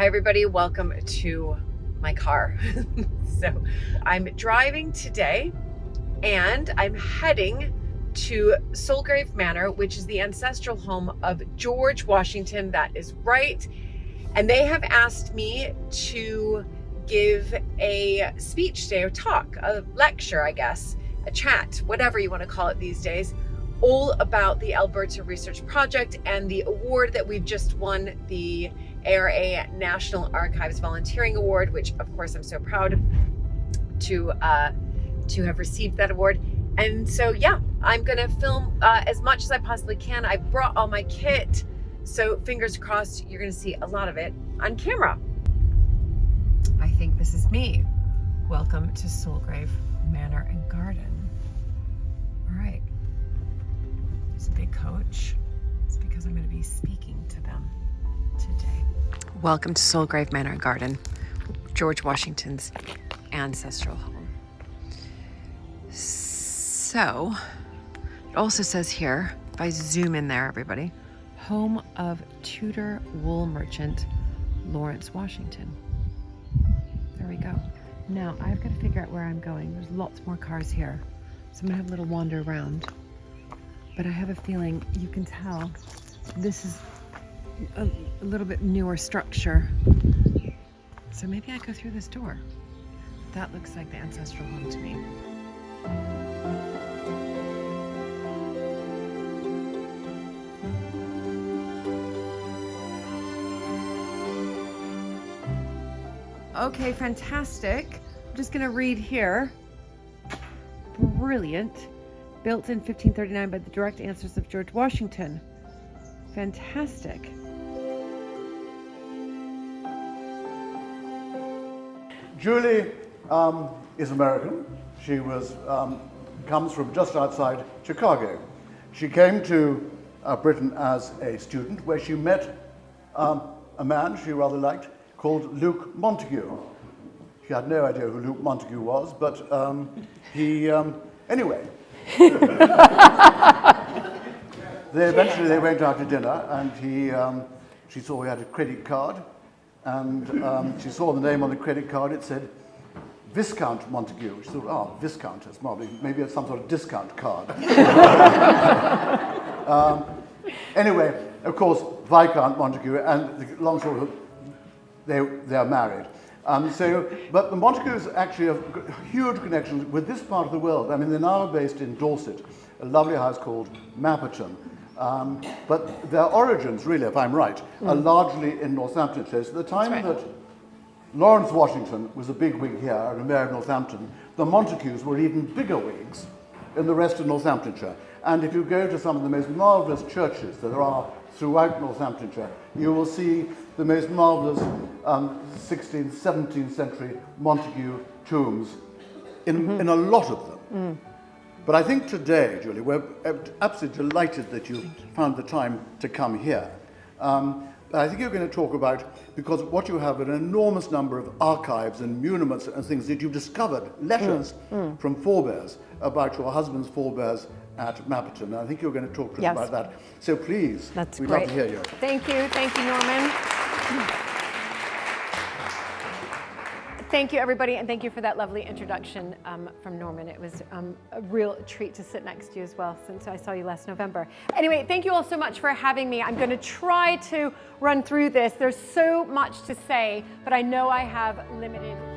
Hi everybody, welcome to my car. So I'm driving today and I'm heading to Sulgrave Manor, which is the ancestral home of George Washington. That is right. And they have asked me to give a speech today, or talk, a lecture, I guess, a chat, whatever you want to call it these days, all about the Alberta Research Project and the award that we've just won, the ARA National Archives Volunteering Award, which of course I'm so proud to have received that award. And so yeah, I'm gonna film as much as I possibly can. I brought all my kit, so fingers crossed you're gonna see a lot of it on camera. I think this is me. Welcome to Sulgrave Manor and Garden. All right, it's a big coach. It's because I'm gonna be speaking to them today. Welcome to Sulgrave Manor and Garden, George Washington's ancestral home. So, it also says here, if I zoom in there, everybody, home of Tudor wool merchant Lawrence Washington. There we go. Now, I've got to figure out where I'm going. There's lots more cars here, so I'm gonna have a little wander around. But I have a feeling you can tell this is a little bit newer structure. So maybe I go through this door. That looks like the ancestral home to me. Okay, fantastic. I'm just gonna read here. Brilliant. Built in 1539 by the direct ancestors of George Washington. Fantastic. Julie is American. She comes from just outside Chicago. She came to Britain as a student, where she met a man she rather liked called Luke Montagu. She had no idea who Luke Montagu was, but anyway. Eventually they went out to dinner, and she saw he had a credit card, and she saw the name on the credit card. It said Viscount Montagu. She thought, Viscountess, maybe it's some sort of discount card. Anyway, of course, Viscount Montagu, and the long story of they are married. But the Montagus actually have huge connections with this part of the world. I mean, they're now based in Dorset, a lovely house called Mapperton. But their origins, really, if I'm right, are largely in Northamptonshire. So at the time that Lawrence Washington was a big wig here and a mayor of Northampton, the Montagus were even bigger wigs in the rest of Northamptonshire. And if you go to some of the most marvellous churches that there are throughout Northamptonshire, you will see the most marvellous 16th, 17th century Montagu tombs in a lot of them. But I think today, Julie, we're absolutely delighted that you found the time to come here. But I think you're going to talk about, because what you have an enormous number of archives and muniments and things that you've discovered, letters from forebears about your husband's forebears at Mapperton. And I think you're going to talk to us about that. So please, we'd love to hear you. Thank you, Norman. Thank you, everybody, and thank you for that lovely introduction from Norman. It was a real treat to sit next to you as well, since I saw you last November. Anyway, thank you all so much for having me. I'm going to try to run through this. There's so much to say, but I know I have limited time.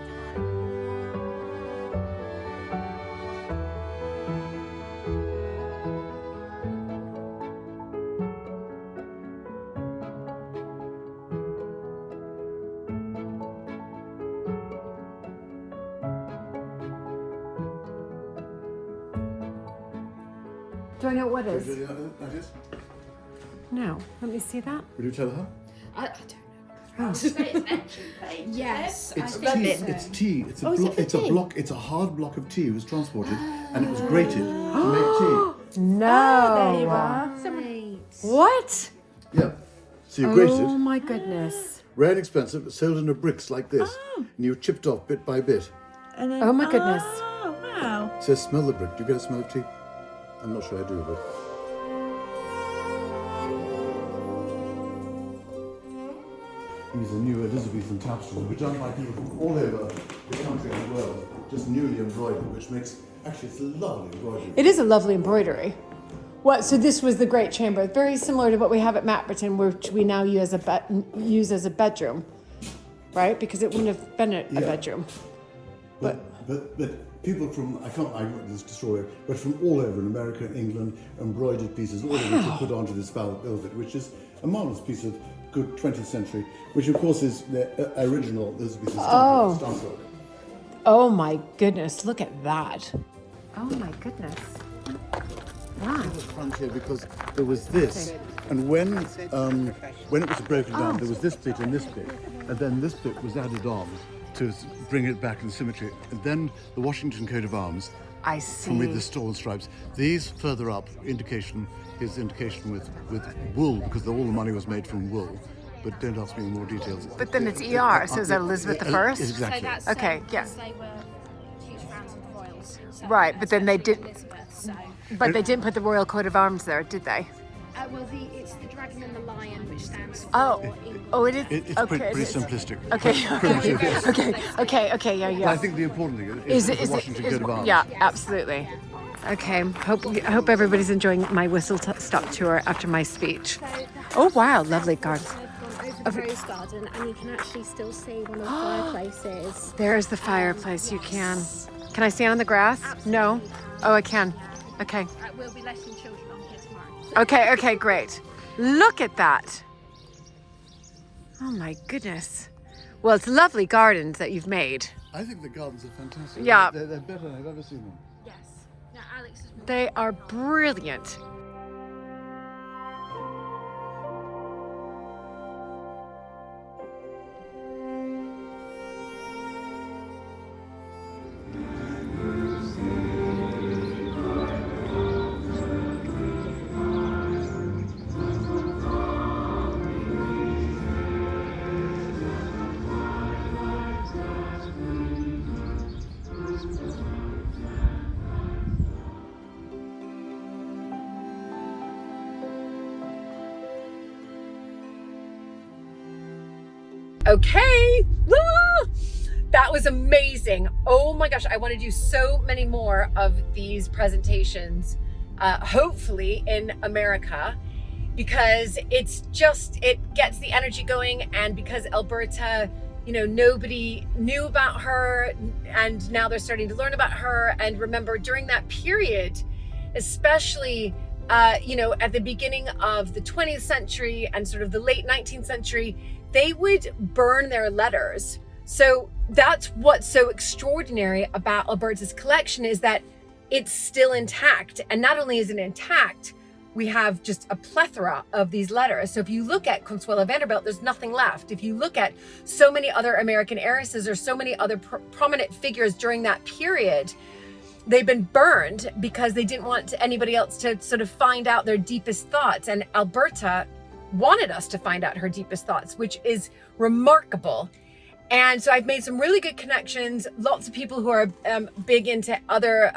Do I know what it is? That is? No. Let me see that. Will you tell her? I don't know. It's entry page. Yes, It's tea. It's tea. It's a block. It's a hard block of tea. It was transported and it was grated to make tea. No. There you are. What? Yeah. So you grate Oh it. my goodness. Rare and expensive, but sold in bricks like this. And you chipped off bit by bit. And then, Oh my goodness. Oh, wow. It says smell the brick. Do you get a smell of tea? I'm not sure I do, but... these are new Elizabethan tapestries, which are done by people from all over the country and the world, just newly embroidered, which makes, actually it's a lovely embroidery. It is a lovely embroidery. What? So this was the great chamber, very similar to what we have at Mapperton, which we now use as a bedroom, right? Because it wouldn't have been a bedroom. But people from, I wrote this story, but from all over in America, England, embroidered pieces, all of which are put onto this velvet, which is a marvellous piece of good 20th century, which of course is the original Elizabethan stamp work. Oh my goodness, look at that. Oh my goodness. Wow. The front here, because there was this, and when it was broken down, there was this bit and this bit, and then this bit was added on to bring it back in symmetry. And then the Washington coat of arms, I see. with the store and stripes. These further up, indication with wool, because all the money was made from wool. But don't ask me any more details. But then it's ER, so is that Elizabeth I? Exactly. So that's, okay, yeah. They were huge fans of the royals. So Right, but then they did. Elizabeth, so. But they didn't put the royal coat of arms there, did they? Well, it's the dragon and the lion, which stands for. Oh, it is. It's okay, pretty simplistic. Okay, yeah. But I think the important thing is the Washington coat of arms. Yeah, absolutely. Okay, hope everybody's enjoying my whistle-stop tour after my speech. Oh wow, lovely gardens. Over the rose garden, and you can actually still see one of the fireplaces. There's the fireplace. You can. Can I stand on the grass? Absolutely. No. Oh, I can. Okay. We'll be letting children on here tomorrow. Okay, great. Look at that. Oh my goodness. Well, it's lovely gardens that you've made. I think the gardens are fantastic. Yeah. They're better than I've ever seen them. Yes. Now, Alex is. They are brilliant. Okay. Ah! That was amazing. Oh my gosh, I want to do so many more of these presentations, hopefully in America, because it gets the energy going, and because Alberta, nobody knew about her, and now they're starting to learn about her. And remember, during that period, especially at the beginning of the 20th century and sort of the late 19th century, they would burn their letters. So that's what's so extraordinary about Alberta's collection, is that it's still intact. And not only is it intact, we have just a plethora of these letters. So if you look at Consuelo Vanderbilt, there's nothing left. If you look at so many other American heiresses or so many other prominent figures during that period, they've been burned because they didn't want anybody else to sort of find out their deepest thoughts. And Alberta wanted us to find out her deepest thoughts, which is remarkable. And so I've made some really good connections. Lots of people who are big into other,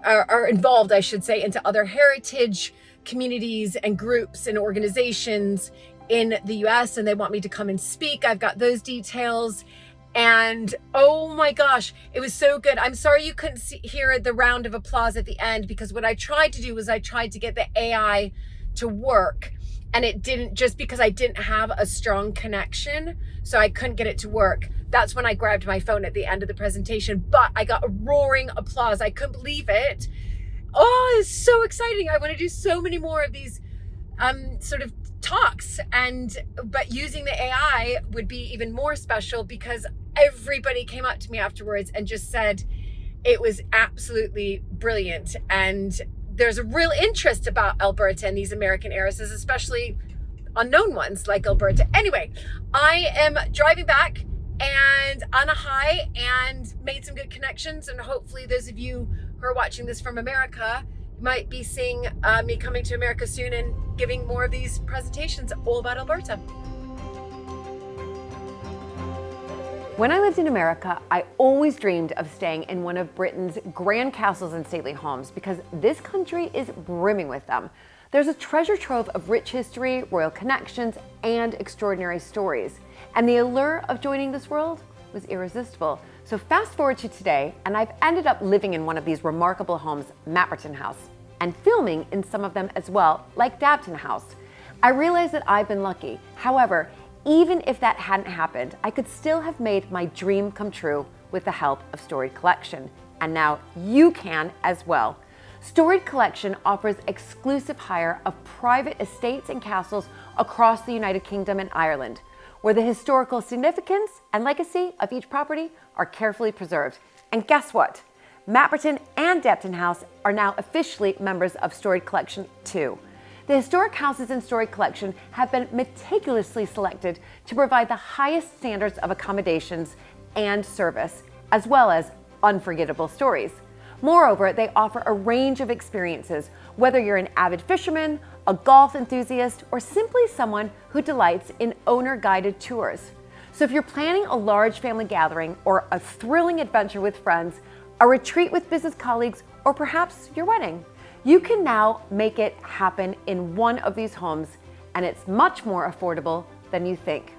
are involved, I should say, into other heritage communities and groups and organizations in the US, and they want me to come and speak. I've got those details. And oh my gosh, it was so good. I'm sorry you couldn't hear the round of applause at the end, because what I tried to do was I tried to get the AI to work. And it didn't, just because I didn't have a strong connection, so I couldn't get it to work. That's when I grabbed my phone at the end of the presentation, but I got a roaring applause. I couldn't believe it. Oh, it's so exciting. I want to do so many more of these sort of talks, but using the AI would be even more special, because everybody came up to me afterwards and just said it was absolutely brilliant. And there's a real interest about Alberta and these American heiresses, especially unknown ones like Alberta. Anyway, I am driving back and on a high, and made some good connections. And hopefully those of you who are watching this from America might be seeing me coming to America soon and giving more of these presentations all about Alberta. When I lived in America, I always dreamed of staying in one of Britain's grand castles and stately homes, because this country is brimming with them. There's a treasure trove of rich history, royal connections, and extraordinary stories. And the allure of joining this world was irresistible. So fast forward to today, and I've ended up living in one of these remarkable homes, Mapperton House, and filming in some of them as well, like Dabton House. I realize that I've been lucky. However, even if that hadn't happened, I could still have made my dream come true with the help of Storied Collection. And now you can as well. Storied Collection offers exclusive hire of private estates and castles across the United Kingdom and Ireland, where the historical significance and legacy of each property are carefully preserved. And guess what? Mapperton and Dabton House are now officially members of Storied Collection too. The historic houses in Storied Collection have been meticulously selected to provide the highest standards of accommodations and service, as well as unforgettable stories. Moreover, they offer a range of experiences, whether you're an avid fisherman, a golf enthusiast, or simply someone who delights in owner-guided tours. So if you're planning a large family gathering or a thrilling adventure with friends, a retreat with business colleagues, or perhaps your wedding, you can now make it happen in one of these homes, and it's much more affordable than you think.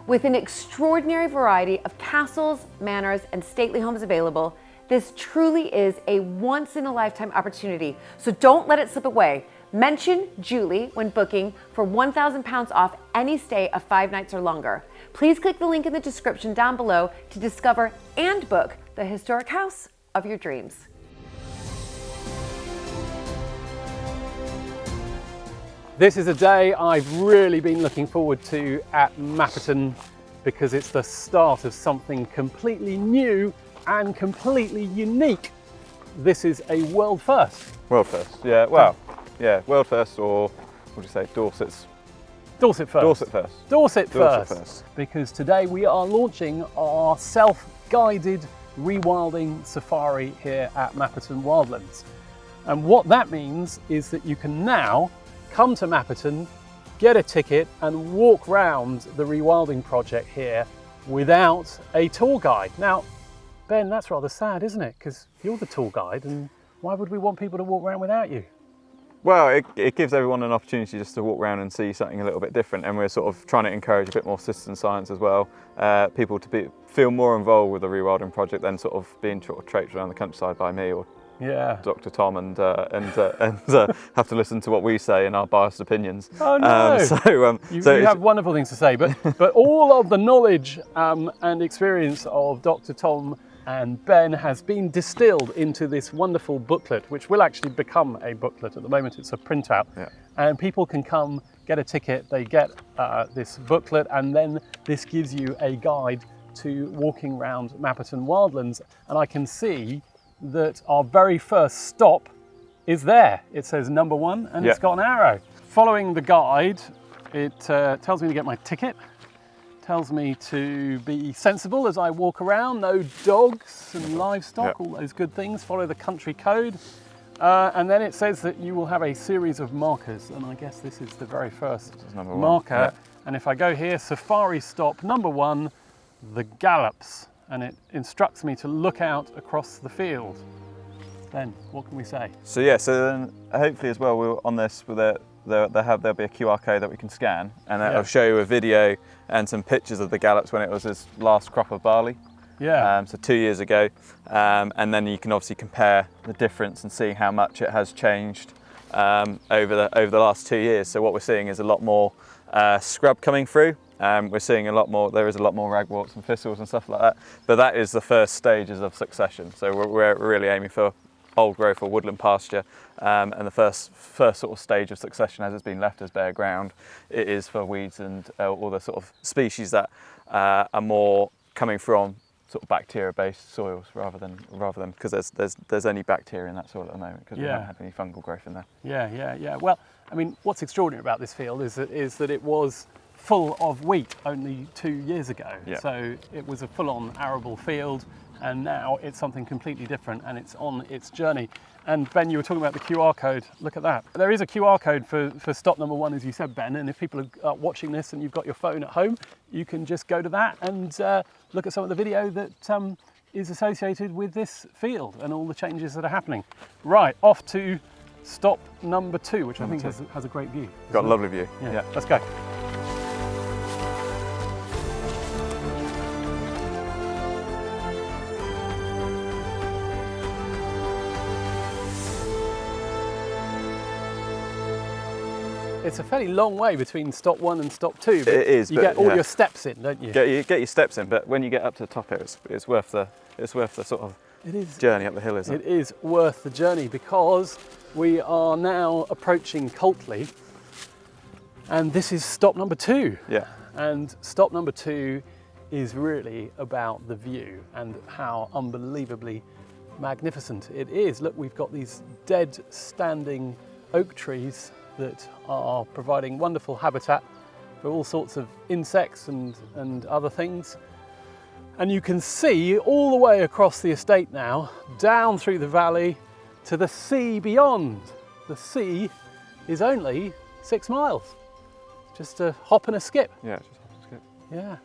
With an extraordinary variety of castles, manors, and stately homes available, this truly is a once-in-a-lifetime opportunity, so don't let it slip away. Mention Julie when booking for £1,000 off any stay of 5 nights or longer. Please click the link in the description down below to discover and book the historic house of your dreams. This is a day I've really been looking forward to at Mapperton because it's the start of something completely new and completely unique. This is a world first. World first, yeah, well, yeah, world first, or what would you say, Dorset first. Dorset first. Dorset first. Because today we are launching our self-guided rewilding safari here at Mapperton Wildlands. And what that means is that you can now come to Mapperton, get a ticket and walk round the rewilding project here without a tour guide. Now, Ben, that's rather sad, isn't it? Because you're the tour guide, and why would we want people to walk around without you? Well, it gives everyone an opportunity just to walk around and see something a little bit different, and we're sort of trying to encourage a bit more citizen science as well. People to feel more involved with the rewilding project than sort of being sort of traipsed around the countryside by me or Dr. Tom and have to listen to what we say and our biased opinions. Oh no! You have wonderful things to say, but all of the knowledge and experience of Dr. Tom and Ben has been distilled into this wonderful booklet, which will actually become a booklet. At the moment it's a printout, and people can come, get a ticket, they get this booklet, and then this gives you a guide to walking around Mapperton Wildlands. And I can see that our very first stop is there. It says number 1 and it's got an arrow. Following the guide, it tells me to get my ticket, tells me to be sensible as I walk around, no dogs and livestock, all those good things, follow the country code. And then it says that you will have a series of markers, and I guess this is the very first marker. And if I go here, safari stop number 1, the gallops. And it instructs me to look out across the field. Then, what can we say? So yeah, so then hopefully as well, we'll on this, there'll be a QR code that we can scan, and that'll show you a video and some pictures of the gallops when it was his last crop of barley. Yeah. So 2 years ago, and then you can obviously compare the difference and see how much it has changed over the last 2 years. So what we're seeing is a lot more scrub coming through. We're seeing a lot more, there is a lot more ragworts and thistles and stuff like that, but that is the first stages of succession. So we're really aiming for old growth or woodland pasture, and the first sort of stage of succession, as it's been left as bare ground, it is for weeds and all the sort of species that are more coming from sort of bacteria-based soils rather than because there's only bacteria in that soil at the moment because we haven't had any fungal growth in there. Yeah. Well, I mean, what's extraordinary about this field is that it was full of wheat only 2 years ago. So it was a full-on arable field, and now it's something completely different, and it's on its journey. And Ben, you were talking about the QR code. Look at that. There is a QR code for stop number 1, as you said, Ben, and if people are watching this and you've got your phone at home, you can just go to that and look at some of the video that is associated with this field and all the changes that are happening. Right, off to stop number 2, which I think has a great view. Got a lovely view. Yeah. Let's go. It's a fairly long way between stop 1 and stop 2. But it is. You get all your steps in, don't you? Get your steps in, but when you get up to the top here, it's worth the sort of journey up the hill, isn't it? It is worth the journey because we are now approaching Coltley, and this is stop number 2. Yeah. And stop number 2 is really about the view and how unbelievably magnificent it is. Look, we've got these dead standing oak trees that are providing wonderful habitat for all sorts of insects and other things. And you can see all the way across the estate now, down through the valley to the sea beyond. The sea is only 6 miles, just a hop and a skip. Yeah, just hop and skip. Yeah,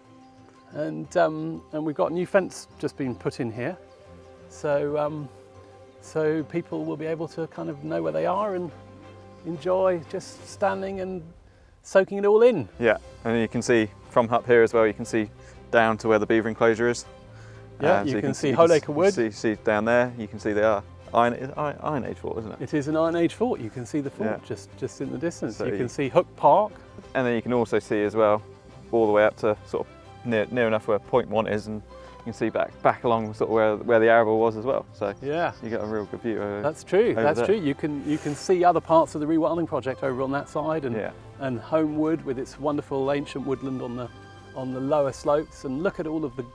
and we've got a new fence just been put in here, so so people will be able to kind of know where they are and enjoy just standing and soaking it all in. Yeah, and you can see from up here as well, you can see down to where the beaver enclosure is. Yeah, so you can see Holeacre Wood. See down there, you can see the Iron Age fort, isn't it? It is an Iron Age fort. You can see the fort just in the distance. So you can see Hook Park. And then you can also see as well, all the way up to sort of near enough where Point 1 is, and you can see back along sort of where the Arable was as well. So yeah, you get a real good view. That's true. That's there. true. You can see other parts of the Rewilding project over on that side, and Homewood with its wonderful ancient woodland on the lower slopes, and look at all of the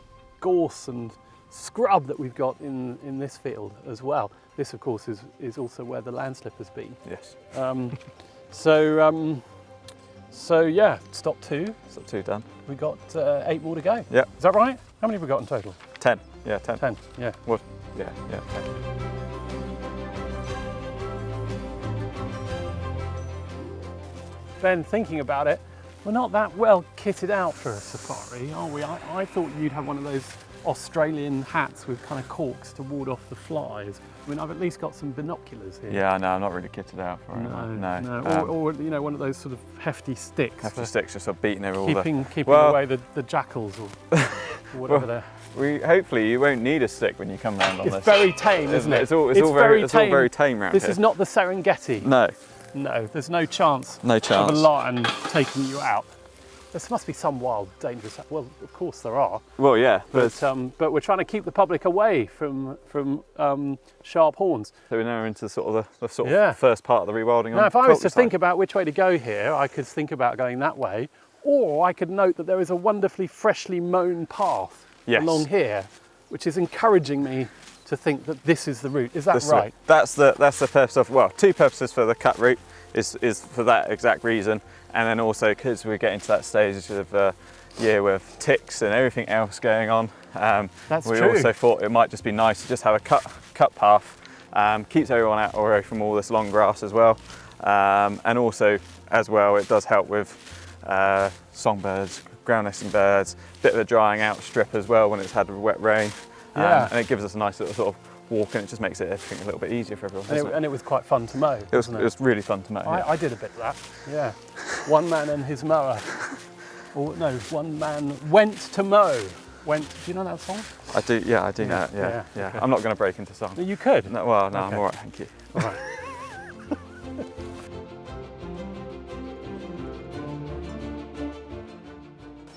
gorse and scrub that we've got in this field as well. This, of course, is also where the landslip has been. Yes. So yeah, stop 2. Stop 2 done. We got 8 more to go. Yeah. Is that right? How many have we got in total? 10. Yeah, 10. 10. Yeah. Well, yeah, 10. Ben, thinking about it, we're not that well kitted out for a safari, are we? I thought you'd have one of those Australian hats with kind of corks to ward off the flies. I mean, I've at least got some binoculars here. Yeah, no, I'm not really kitted out for it. No. Or you know, one of those sort of hefty sticks. Hefty sticks just sort of beating over keeping away the jackals or whatever they're. Hopefully you won't need a stick when you come round on this. It's very tame, isn't it? It's all very tame round here. This is not the Serengeti. No, there's no chance. No chance. Of a lion taking you out. There must be some wild, dangerous. Well, of course there are. Well, yeah, but we're trying to keep the public away from sharp horns. So we're now into sort of the first part of the rewilding. Now, if I was to think about which way to go here, I could think about going that way, or I could note that there is a wonderfully freshly mown path along here, which is encouraging me to think that this is the route. Is that right? That's the purpose of, well, 2 purposes for the cut route is for that exact reason, and then also because we're getting to that stage of year with ticks and everything else going on. We also thought it might just be nice to just have a cut path, keeps everyone out away from all this long grass as well, and also as well it does help with songbirds, ground nesting birds, bit of a drying out strip as well when it's had wet rain. And it gives us a nice little sort of walk, and it just makes everything a little bit easier for everyone. And it was quite fun to mow. It was really fun to mow. I did a bit of that. Yeah, one man and his mower. Or no, one man went to mow. Do you know that song? I do. Yeah, I do know it. Yeah. Okay. I'm not going to break into song. You could. No, well, no, okay. I'm all right. Thank you. All right.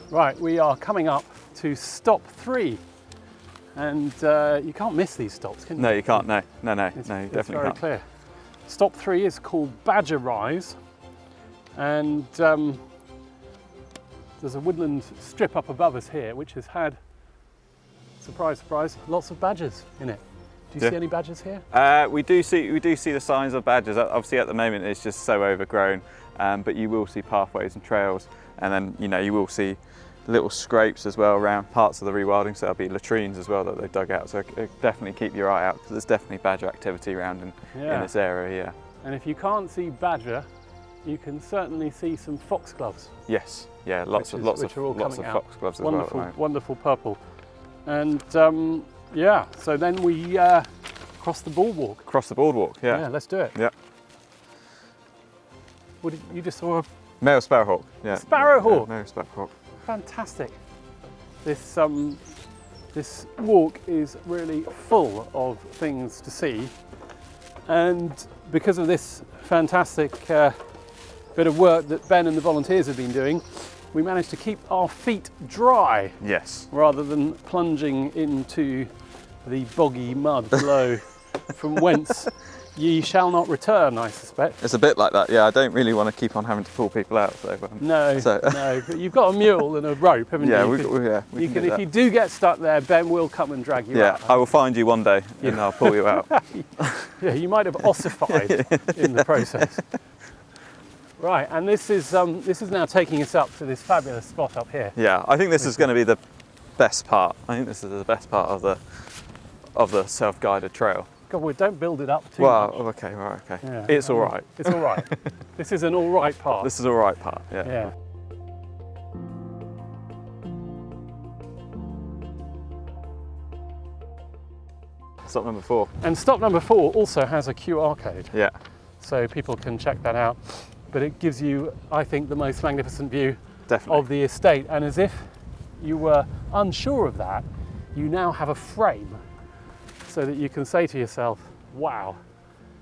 Right, we are coming up to stop 3. And you can't miss these stops, can you? No, you can't. No, you definitely it's very can't. Clear. Stop 3 is called Badger Rise, and there's a woodland strip up above us here, which has had, surprise, surprise, lots of badgers in it. Do you see any badgers here? We do see the signs of badgers. Obviously, at the moment, it's just so overgrown, but you will see pathways and trails, and then you will see little scrapes as well around parts of the rewilding, so there'll be latrines as well that they've dug out, so definitely keep your eye out because there's definitely badger activity around in this area. And if you can't see badger, you can certainly see some foxgloves. Yes, lots of foxgloves as well. Wonderful purple. And so then we cross the boardwalk. Cross the boardwalk, yeah. Let's do it. Yeah. What did you just saw? A Male sparrowhawk. Yeah. Sparrowhawk. Yeah, male sparrowhawk. Fantastic. This this walk is really full of things to see, and because of this fantastic bit of work that Ben and the volunteers have been doing, we managed to keep our feet dry. Yes. Rather than plunging into the boggy mud below, from whence ye shall not return, I suspect. It's a bit like that, yeah. I don't really want to keep on having to pull people out. No, but you've got a mule and a rope, haven't yeah, you? We can do If that. you do get stuck there, Ben will come and drag you out. Yeah, I will find you one day and I'll pull you out. Yeah, you might have ossified in the process. Right, and this is now taking us up to this fabulous spot up here. Yeah, I think this is going to be the best part. I think this is the best part of the self-guided trail. God, well, don't build it up too much. Well, okay, right, okay. Yeah, It's all right. It's all right. This is an all right part. This is all right part, yeah. Yeah. Stop number 4. And stop number 4 also has a QR code, Yeah, so people can check that out. But it gives you, I think, the most magnificent view definitely. of the estate. And as if you were unsure of that, you now have a frame so that you can say to yourself, wow.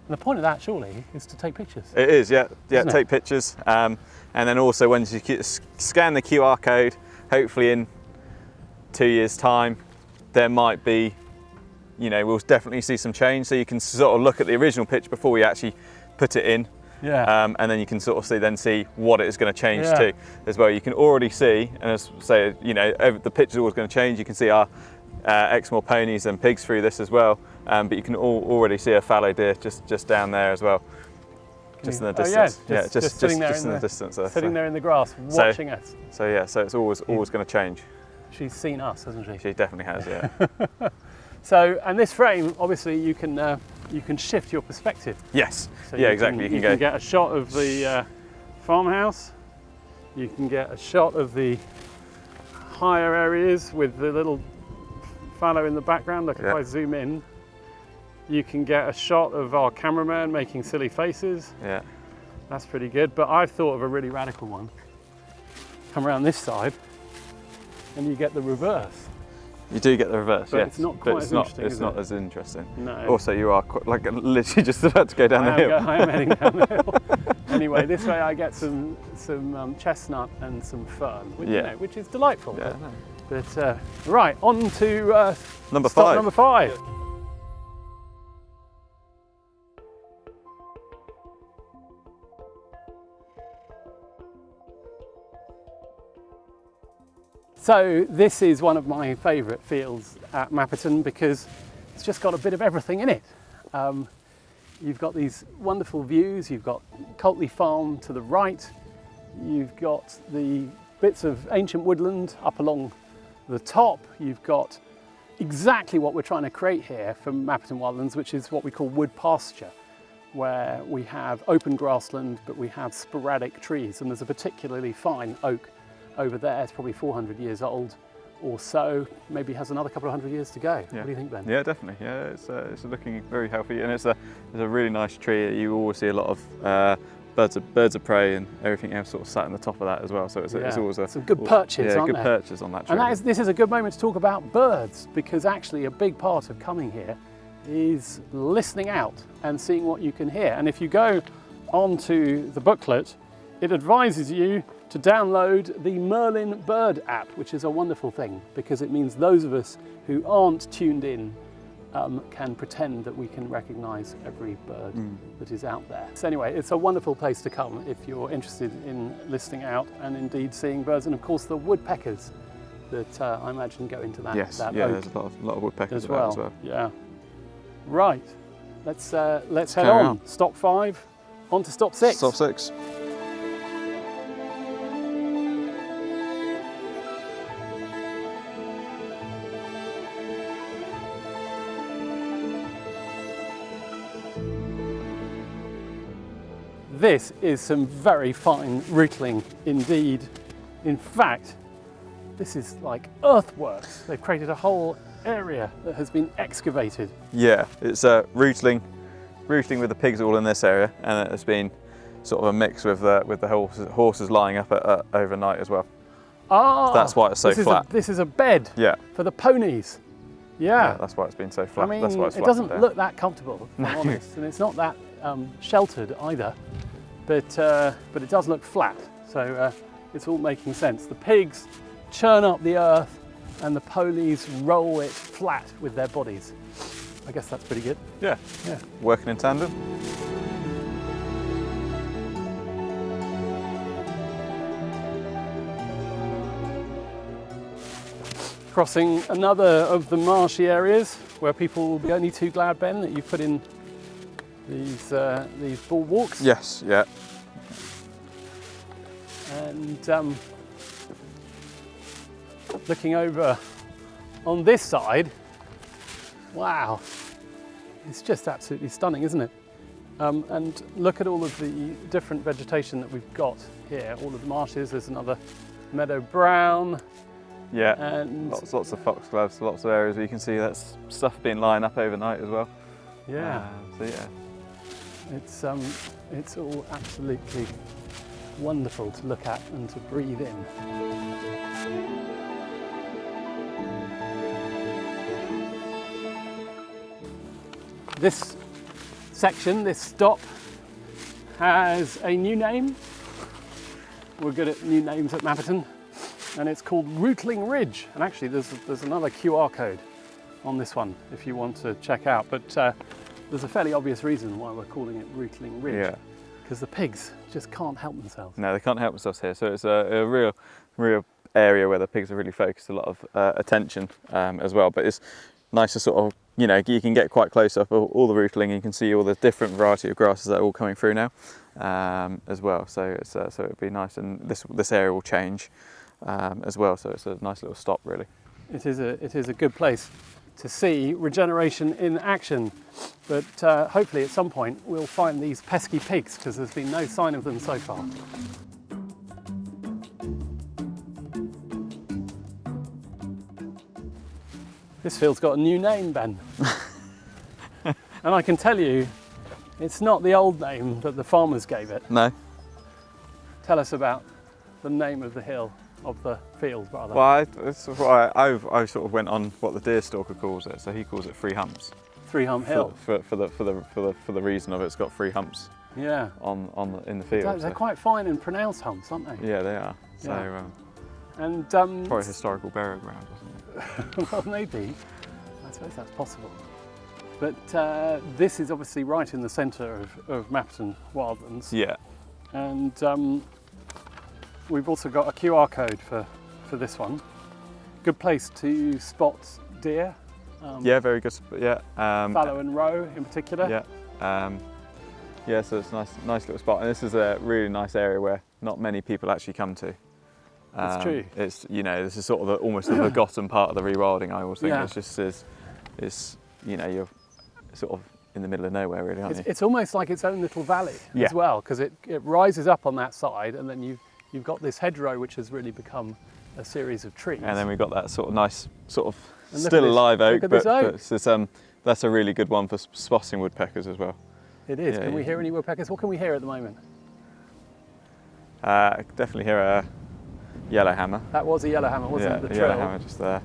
And the point of that, surely, is to take pictures. It is, yeah. Yeah, Isn't it? take pictures. And then also when you scan the QR code, hopefully in 2 years' time, there might be, we'll definitely see some change. So you can sort of look at the original picture before we actually put it in. Yeah. And then you can sort of see what it is going to change to as well. You can already see, and as say, the picture's always going to change. You can see our Exmoor ponies and pigs through this as well. But you can already see a fallow deer just down there as well, just in the distance. Oh, yeah, just sitting there in the distance. Sitting there in the grass, watching us. So yeah, so it's always going to change. She's seen us, hasn't she? She definitely has, yeah. So, and this frame, obviously, you can shift your perspective. Yes. So yeah, exactly. You can get a shot of the farmhouse. You can get a shot of the higher areas with the little fallow in the background. Look, if I zoom in, you can get a shot of our cameraman making silly faces. Yeah. That's pretty good. But I've thought of a really radical one. Come around this side, and you get the reverse. You do get the reverse, but yes. it's not quite as interesting. It's not as interesting. No. Also, you are literally just about to go down the hill. I am heading down the hill. Anyway, this way I get some chestnut and some fern, which is delightful. Yeah, but right, on to number stop 5. Number 5. So this is one of my favourite fields at Mapperton because it's just got a bit of everything in it. You've got these wonderful views, you've got Coltley Farm to the right, you've got the bits of ancient woodland up along the top, you've got exactly what we're trying to create here from Mapperton Wildlands, which is what we call wood pasture, where we have open grassland but we have sporadic trees, and there's a particularly fine oak over there. It's probably 400 years old or so, maybe has another couple of 100 years to go. Yeah. What do you think, Ben? Yeah, definitely. Yeah, it's looking very healthy, and it's a really nice tree. You always see a lot of birds of prey and everything else sort of sat on the top of that as well. So it's always some good perches, aren't good there? perches on that tree. And this is a good moment to talk about birds, because actually a big part of coming here is listening out and seeing what you can hear. And if you go onto the booklet, it advises you to download the Merlin Bird app, which is a wonderful thing because it means those of us who aren't tuned in can pretend that we can recognise every bird that is out there. So anyway, it's a wonderful place to come if you're interested in listening out and indeed seeing birds, and of course the woodpeckers that I imagine go into that. Yes, that yeah, oak there's a lot of woodpeckers as about well. as well. Yeah. Right. Let's head carry on. on. Stop 5, on to stop 6. Stop 6. This is some very fine rootling indeed. In fact, this is like earthworks. They've created a whole area that has been excavated. Yeah, it's rootling with the pigs all in this area, and it has been sort of a mix with the horses lying up overnight as well. Ah, So that's why it's so flat. This is a bed Yeah. for the ponies. Yeah. That's why it's been so flat. I mean, that's why it's it flattened doesn't down. look that comfortable, if I'm honest, and it's not that sheltered either, but it does look flat, so it's all making sense. The pigs churn up the earth and the ponies roll it flat with their bodies. I guess that's pretty good. Yeah. Yeah. Working in tandem. Crossing another of the marshy areas where people will be only too glad, Ben, that you put in these boardwalks. Yes, yeah. And looking over on this side, wow, it's just absolutely stunning, isn't it? And look at all of the different vegetation that we've got here, all of the marshes. There's another meadow brown. Yeah, And lots of foxgloves, lots of areas where you can see that stuff being lined up overnight as well. yeah, So yeah. it's all absolutely wonderful to look at and to breathe in. This section, this stop, has a new name. We're good at new names at Mapperton, and it's called Rewilding Ridge. And actually, there's another QR code on this one if you want to check out. But there's a fairly obvious reason why we're calling it Rewilding Ridge. Yeah. Because the pigs just can't help themselves. No, they can't help themselves here. So it's a real area where the pigs are really focused a lot of attention as well. But it's nice to sort of, you know, you can get quite close up all the rewilding. You can see all the different variety of grasses that are all coming through now as well. So so it'd be nice, and this area will change as well. So it's a nice little stop, really. It is a good place to see regeneration in action. But hopefully at some point we'll find these pesky pigs, because there's been no sign of them so far. This field's got a new name, Ben. And I can tell you, it's not the old name that the farmers gave it. No. Tell us about the name of the hill, of the field rather. Well, I sort of went on what the deer stalker calls it. So he calls it 3 humps. 3 Hump Hill. For the reason of it's got 3 humps Yeah. in the field. They're quite fine and pronounced humps, aren't they? Yeah, they are. So Yeah. And probably a historical burial ground, isn't it? well, maybe. I suppose that's possible. But this is obviously right in the centre of Mapperton wildlands. Yeah. And we've also got a QR code for this one. Good place to spot deer. Yeah, very good. Yeah. Fallow and roe in particular. Yeah. Yeah, so it's a nice little spot, and this is a really nice area where not many people actually come to. That's true. It's, you know, this is sort of almost the forgotten part of the rewilding. I always think Yeah. it's just you know, you're sort of in the middle of nowhere, really, aren't you? It's almost like its own little valley Yeah. as well, because it rises up on that side, and then you've got this hedgerow which has really become a series of trees. And then we've got that sort of nice, sort of And look still at this- alive oak, look at this oak. but it's, that's a really good one for spotting woodpeckers as well. It is. Yeah, Can we yeah. hear any woodpeckers? What can we hear at the moment? I could definitely hear a yellowhammer. That was a yellowhammer, wasn't it? The a trill. yellowhammer just there.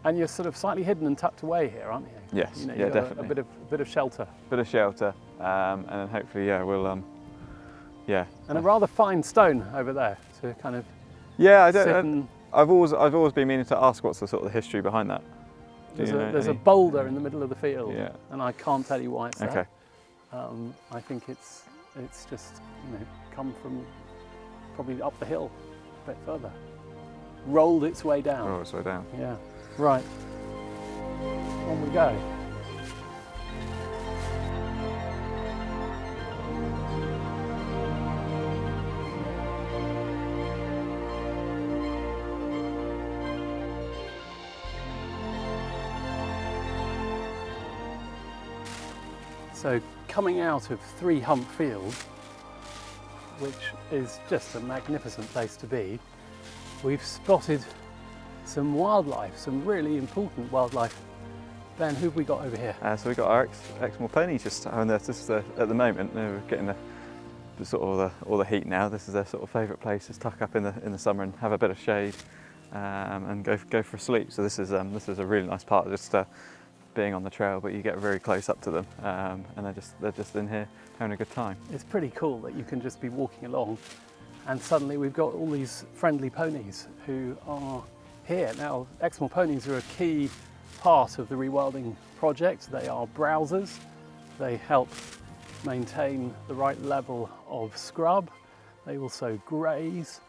And you're sort of slightly hidden and tucked away here, aren't you? Yes, You know, yeah, you've got definitely. a bit of shelter. Bit of shelter, and then hopefully, yeah, we'll, yeah. And a rather fine stone over there to kind of Yeah, I sit don't. and I've always been meaning to ask what's the sort of the history behind that. Do there's you know a any? boulder in the middle of the field. Yeah. And I can't tell you why it's there. Okay. I think it's just, you know, come from probably up the hill a bit further. Rolled its way down. Oh, it's way down. Yeah. Right. On we go. So coming out of 3 Hump Field, which is just a magnificent place to be, we've spotted some wildlife, some really important wildlife. Ben, who have we got over here? So we've got our Exmoor ponies just having their, at the moment. We're getting sort of all the heat now. This is their sort of favourite place, is tuck up in the summer and have a bit of shade and go for a sleep. So this is a really nice part of just being on the trail, but you get very close up to them and they're just in here having a good time. It's pretty cool that you can just be walking along and suddenly we've got all these friendly ponies who are here. Now, Exmoor ponies are a key part of the Rewilding project. They are browsers. They help maintain the right level of scrub. They also graze,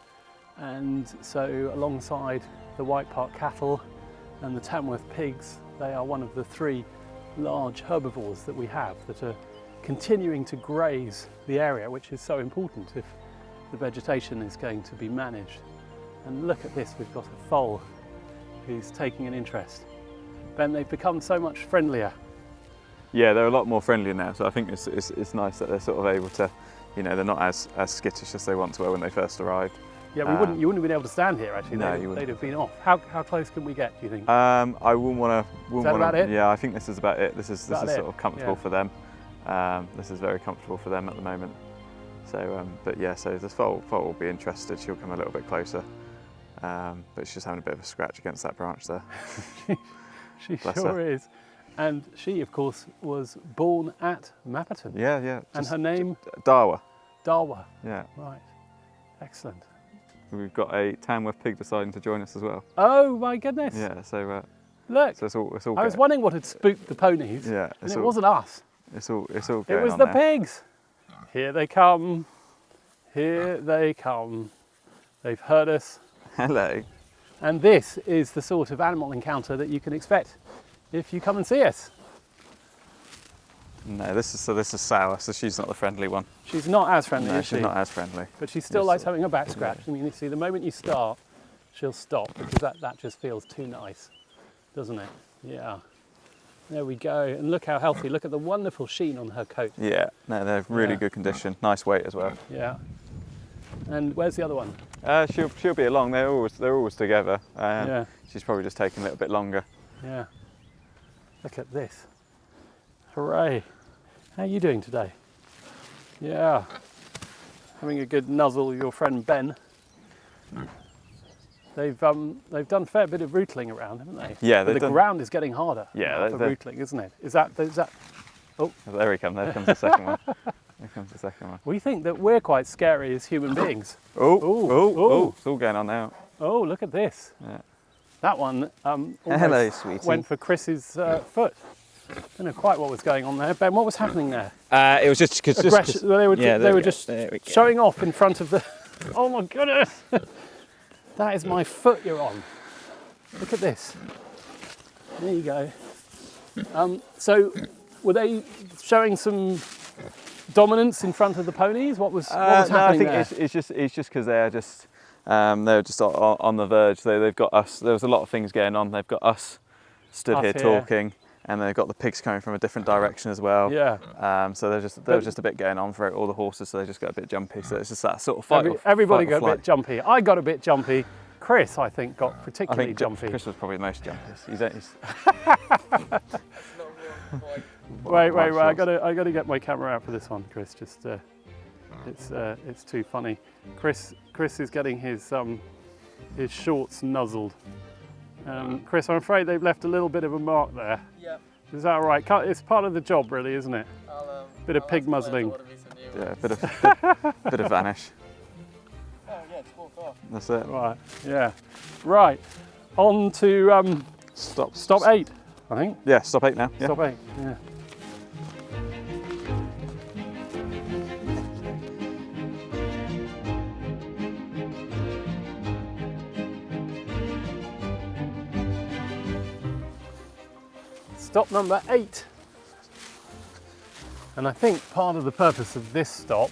and so alongside the White Park cattle and the Tamworth pigs, they are one of the 3 large herbivores that we have that are continuing to graze the area, which is so important if the vegetation is going to be managed. And look at this, we've got a foal who's taking an interest. Ben, they've become so much friendlier. Yeah, they're a lot more friendly now, so I think it's nice that they're sort of able to, you know, they're not as skittish as they once were when they first arrived. Yeah, you wouldn't have been able to stand here actually. No, they'd have been off. How close can we get, do you think? I wouldn't want to. Is that about it? Yeah, I think this is about it. This is sort of comfortable Yeah. for them. This is very comfortable for them at the moment. So, but yeah, so the foal will be interested. She'll come a little bit closer, but she's having a bit of a scratch against that branch there. She sure is. And she, of course, was born at Mapperton. Yeah. And her name? Darwa. Darwa. Yeah. Right. Excellent. We've got a Tamworth pig deciding to join us as well. Oh my goodness. Yeah. So look. So it's all. I was wondering what had spooked the ponies. Yeah. And it wasn't us. It's all. Going It was on the there. pigs. Here they come. Here they come. They've heard us. Hello. And this is the sort of animal encounter that you can expect if you come and see us. No, this is sour, so she's not the friendly one. She's not as friendly, No, is she? she's not as friendly. But she still likes having a back scratch. I mean, you see, the moment you start, she'll stop because that just feels too nice, doesn't it? Yeah. There we go. And look how healthy. Look at the wonderful sheen on her coat. Yeah, no, they're really Yeah. good condition. Nice weight as well. Yeah. And where's the other one? She'll be along. They're always together. Yeah. She's probably just taking a little bit longer. Yeah. Look at this. Hooray. How are you doing today? Yeah. Having a good nuzzle with your friend Ben. They've done a fair bit of rootling around, haven't they? Yeah, but they've the done. ground is getting harder Yeah, for rootling, isn't it? Is that Oh, there he comes. There comes the second one. There comes the second one. we think that we're quite scary as human beings. Oh, it's all going on now. Oh, look at this. Yeah. That one Hello, almost sweetie. went for Chris's foot. I don't know quite what was going on there. Ben, what was happening there? It was just because Aggression. They were there we just go. showing off in front of the... Oh my goodness! That is my foot you're on. Look at this. There you go. So, were they showing some dominance in front of the ponies? What was happening no, I think there? it's just because they're just on the verge. They've got us. There was a lot of things going on. They've got us stood Up here here. talking, and they've got the pigs coming from a different direction as well. Yeah. So there was just a bit going on for all the horses. So they just got a bit jumpy. So it's just that sort of fight. Everybody fight or got a bit jumpy. I got a bit jumpy. Chris, I think, got I particularly think jumpy. Chris was probably the most jumpiest. He's Wait! I shots. gotta get my camera out for this one, Chris. Just it's too funny. Chris is getting his shorts nuzzled. Chris, I'm afraid they've left a little bit of a mark there. Yeah. Is that all right? It's part of the job, really, isn't it? Bit of pig muzzling. Yeah, bit of vanish. Oh yeah, it's walked off. That's it. Right. Yeah. Right. On to stop 8, I think. Yeah, stop 8 now. Yeah. Stop 8. Yeah. Stop number 8. And I think part of the purpose of this stop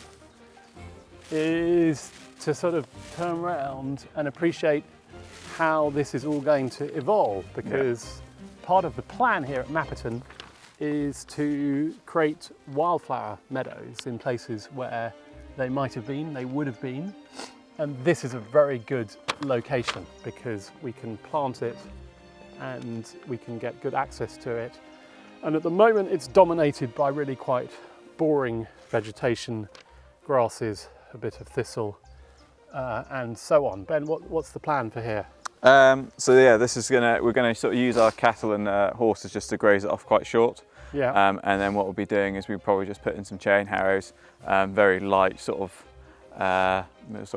is to sort of turn around and appreciate how this is all going to evolve, because part of the plan here at Mapperton is to create wildflower meadows in places where they might have been, they would have been. And this is a very good location because we can plant it and we can get good access to it. And at the moment it's dominated by really quite boring vegetation, grasses, a bit of thistle, and so on. Ben, what's the plan for here? So yeah, we're gonna sort of use our cattle and horses just to graze it off quite short. Yeah. And then what we'll be doing is we'll probably just put in some chain harrows, very light sort of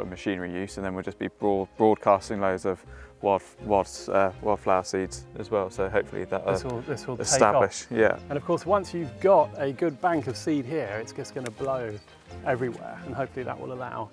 machinery use, and then we'll just be broadcasting loads of wildflower seeds as well. So hopefully that this will establish. Take off. Yeah. And of course, once you've got a good bank of seed here, it's just going to blow everywhere, and hopefully that will allow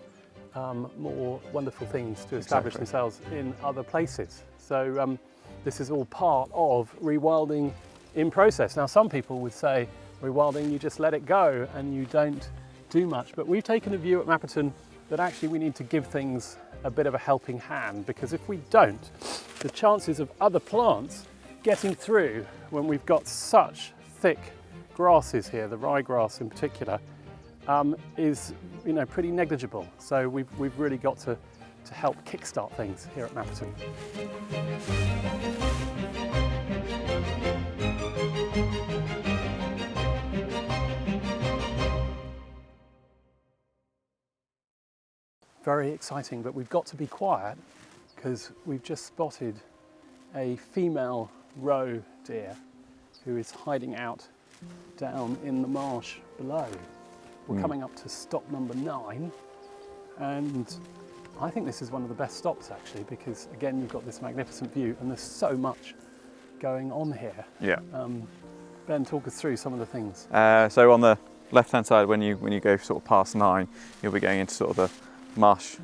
more wonderful things to establish themselves in other places. So this is all part of rewilding in process. Now, some people would say rewilding, you just let it go and you don't do much, but we've taken a view at Mapperton that actually we need to give things a bit of a helping hand, because if we don't, the chances of other plants getting through when we've got such thick grasses here, the ryegrass in particular, is pretty negligible. So we've really got to help kickstart things here at Mapperton. Very exciting, but we've got to be quiet because we've just spotted a female roe deer who is hiding out down in the marsh below. We're coming up to stop number 9, and I think this is one of the best stops actually, because again you've got this magnificent view and there's so much going on here. Yeah. Ben, talk us through some of the things. So on the left hand side, when you go sort of past 9, you'll be going into sort of the Marsh,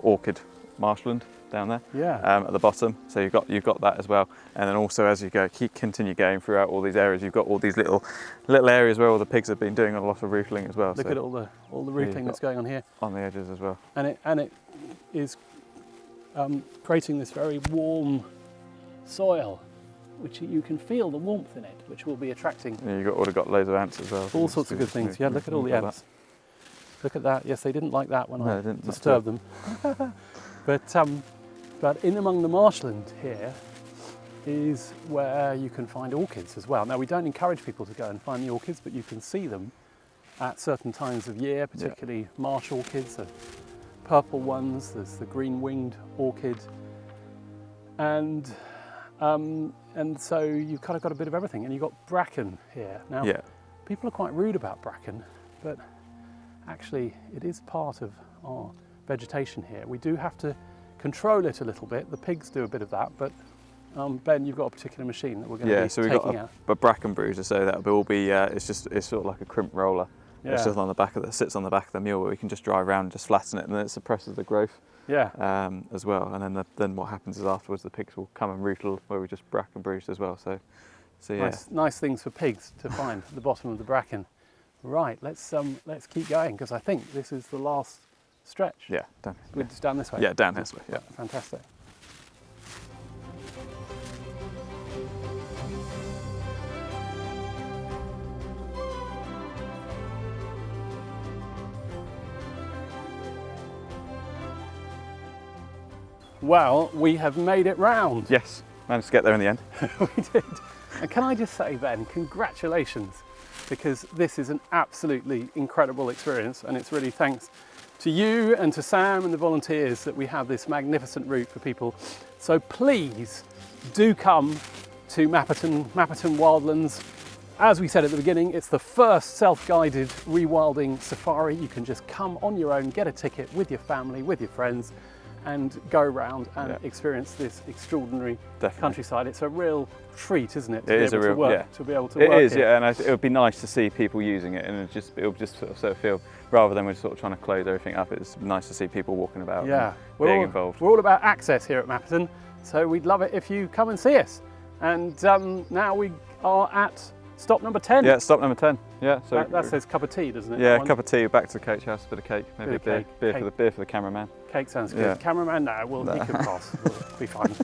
Orchid marshland down there. Yeah. At the bottom, so you've got that as well, and then also as you continue going throughout all these areas, you've got all these little areas where all the pigs have been doing a lot of roofling as well. Look at all the roofling that's going on here on the edges as well, and it is creating this very warm soil, which you can feel the warmth in it, which will be attracting. Yeah, you've already got loads of ants as well. All sorts of good things. Yeah, look at all the ants. Look at that. Yes, they didn't like that when I disturbed them. But in among the marshland here is where you can find orchids as well. Now, we don't encourage people to go and find the orchids, but you can see them at certain times of year, particularly marsh orchids, the purple ones, there's the green-winged orchid. And so you've kind of got a bit of everything. And you've got bracken here. Now, people are quite rude about bracken, but actually it is part of our vegetation here. We do have to control it a little bit. The pigs do a bit of that, but Ben, you've got a particular machine that we're going to be taking out. Yeah, so we've got a bracken bruiser, so that will be it's sort of like a crimp roller. Yeah. It's just on the back of sits on the back of the mule, where we can just drive around and just flatten it, and then it suppresses the growth. Yeah. As well, and then what happens is afterwards the pigs will come and rootle where we just bracken bruised as well. So yeah. Nice things for pigs to find at the bottom of the bracken. Right, let's keep going, because I think this is the last stretch. Yeah, We're just down this way. Yeah, down this way. Yeah, fantastic. Well, we have made it round. Yes, managed to get there in the end. We did. And can I just say, Ben, congratulations, because this is an absolutely incredible experience, and it's really thanks to you and to Sam and the volunteers that we have this magnificent route for people. So please do come to Mapperton Wildlands. As we said at the beginning, it's the first self-guided rewilding safari. You can just come on your own, get a ticket with your family, with your friends, and go around and experience this extraordinary countryside. It's a real treat, isn't it? To be able to work It is, here. and it would be nice to see people using it, and it'll just sort of feel, rather than we're sort of trying to close everything up, it's nice to see people walking about and being involved. We're all about access here at Mapperton, so we'd love it if you come and see us. And now we are at stop number 10. Yeah, stop number 10. Yeah, so that says cup of tea, doesn't it? Yeah, a cup of tea, back to the coach house, a bit of cake, maybe a beer for the cameraman. Cake sounds good. Cameraman, no, he can pass. We'll be fine.